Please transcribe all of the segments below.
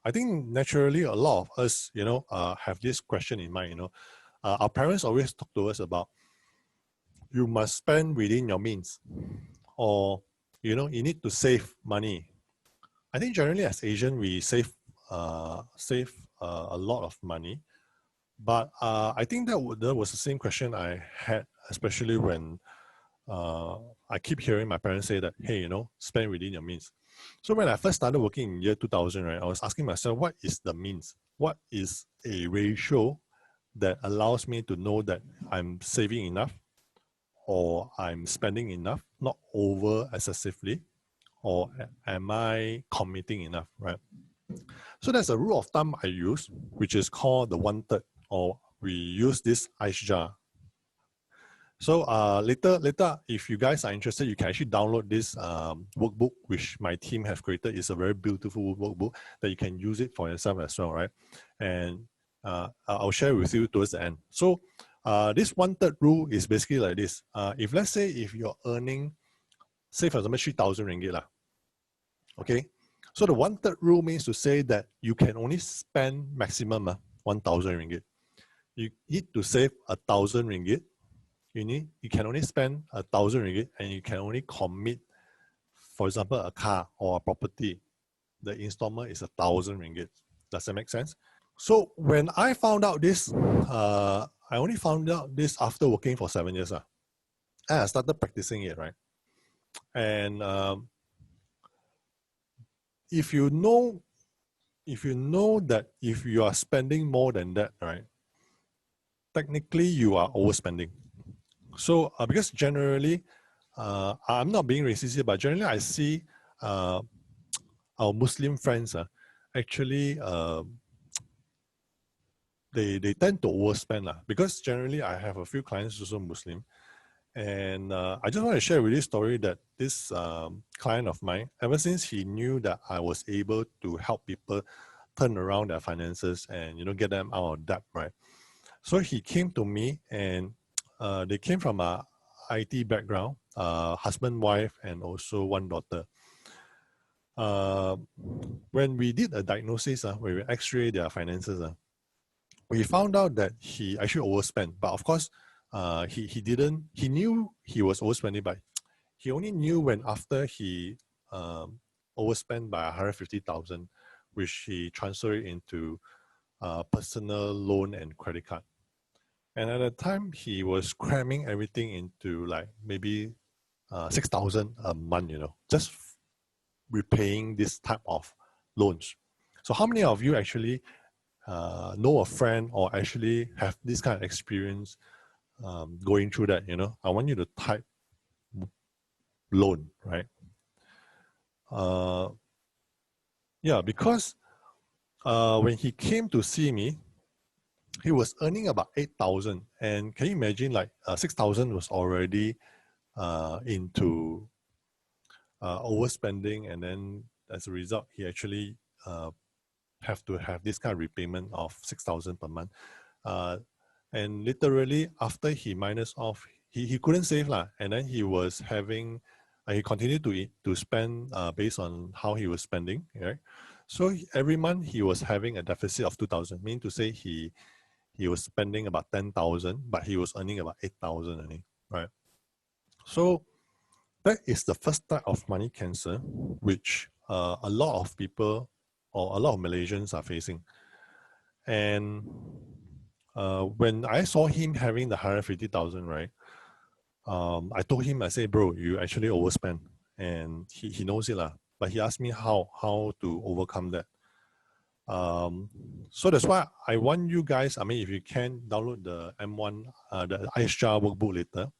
I think naturally a lot of us, have this question in mind. Our parents always talk to us about you must spend within your means, or you need to save money. I think generally as Asian we save a lot of money, but I think that was the same question I had, especially when I keep hearing my parents say that, hey, spend within your means. So when I first started working in year 2000, right, I was asking myself, what is the means? What is a ratio that allows me to know that I'm saving enough or I'm spending enough, not over excessively, or am I committing enough, right? So there's a rule of thumb I use, which is called the 1/3, or we use this ice jar. So later, if you guys are interested, you can actually download this workbook, which my team have created. It's a very beautiful workbook that you can use it for yourself as well, right? And I'll share with you towards the end. So this 1/3 rule is basically like this. If let's say if you're earning, say for example, 3,000 ringgit lah, okay? So the 1/3 rule means to say that you can only spend maximum 1,000 ringgit. You need to save 1,000 ringgit. You can only spend 1,000 ringgit, and you can only commit, for example, a car or a property. The installment is 1,000 ringgit. Does that make sense? So when I found out this, I only found out this after working for 7 years. And I started practicing it, right? And if you know that if you are spending more than that, right, technically you are overspending. So because generally, I'm not being racist here, but generally I see our Muslim friends actually they tend to overspend because generally I have a few clients also Muslim, and I just want to share with this story that this client of mine, ever since he knew that I was able to help people turn around their finances and get them out of debt, right? So he came to me, and they came from a IT background, husband, wife, and also one daughter. When we did a diagnosis, when we x-ray their finances, we found out that he actually overspent. But of course, he knew he was overspending, but he only knew when after he overspent by 150,000, which he transferred into personal loan and credit card. And at the time, he was cramming everything into like maybe 6,000 a month, just repaying this type of loans. So how many of you actually know a friend or actually have this kind of experience going through that? I want you to type loan, right? Yeah, because when he came to see me, he was earning about 8,000, and can you imagine, like 6,000 was already into overspending, and then as a result, he actually have to have this kind of repayment of 6,000 per month. And literally after he minus off, he couldn't save and then he was having, he continued to spend based on how he was spending, right? So every month he was having a deficit of 2,000, meaning to say he was spending about 10,000, but he was earning about 8,000 only, right? So that is the first type of money cancer, which a lot of people or a lot of Malaysians are facing. And when I saw him having the 150,000, right, I told him, I said, bro, you actually overspend. And he knows it, but he asked me how to overcome that. So that's why I want you guys, I mean, if you can download the M1, the ISJAR workbook later,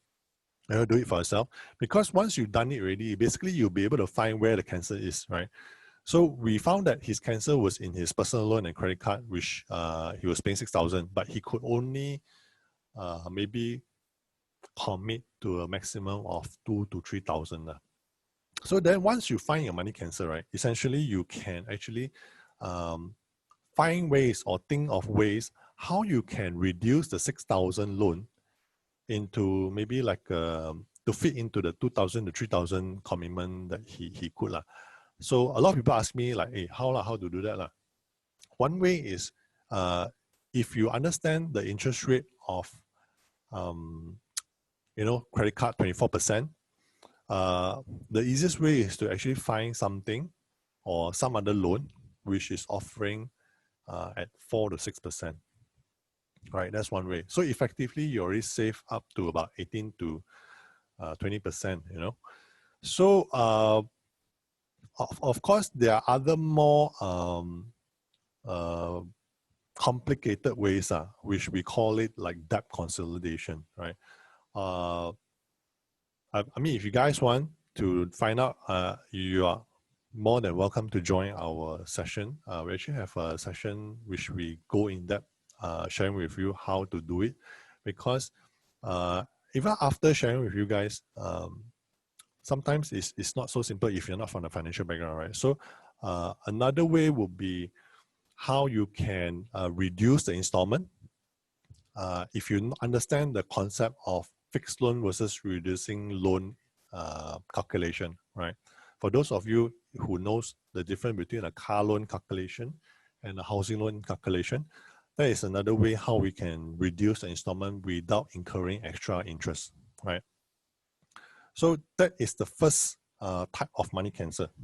do it for yourself, because once you've done it already, basically you'll be able to find where the cancer is, right? So we found that his cancer was in his personal loan and credit card, which he was paying 6,000, but he could only maybe commit to a maximum of 2,000 to 3,000. So then once you find your money cancer, right, essentially you can actually find ways or think of ways how you can reduce the 6,000 loan into maybe like to fit into the 2,000 to 3,000 commitment that he could. So a lot of people ask me like, hey, how to do that? One way is if you understand the interest rate of credit card 24%, the easiest way is to actually find something or some other loan which is offering at 4 to 6%. Right, that's one way. So effectively, you already save up to about 18 to 20%. So of course, there are other more complicated ways, which we call it like debt consolidation, right? I mean, if you guys want to find out, you are more than welcome to join our session. We actually have a session which we go in depth, sharing with you how to do it, because even after sharing with you guys, sometimes it's not so simple if you're not from the financial background, right? So another way would be how you can reduce the installment. If you understand the concept of fixed loan versus reducing loan calculation, right? For those of you who knows the difference between a car loan calculation and a housing loan calculation, that is another way how we can reduce the installment without incurring extra interest, right? So that is the first type of money cancer.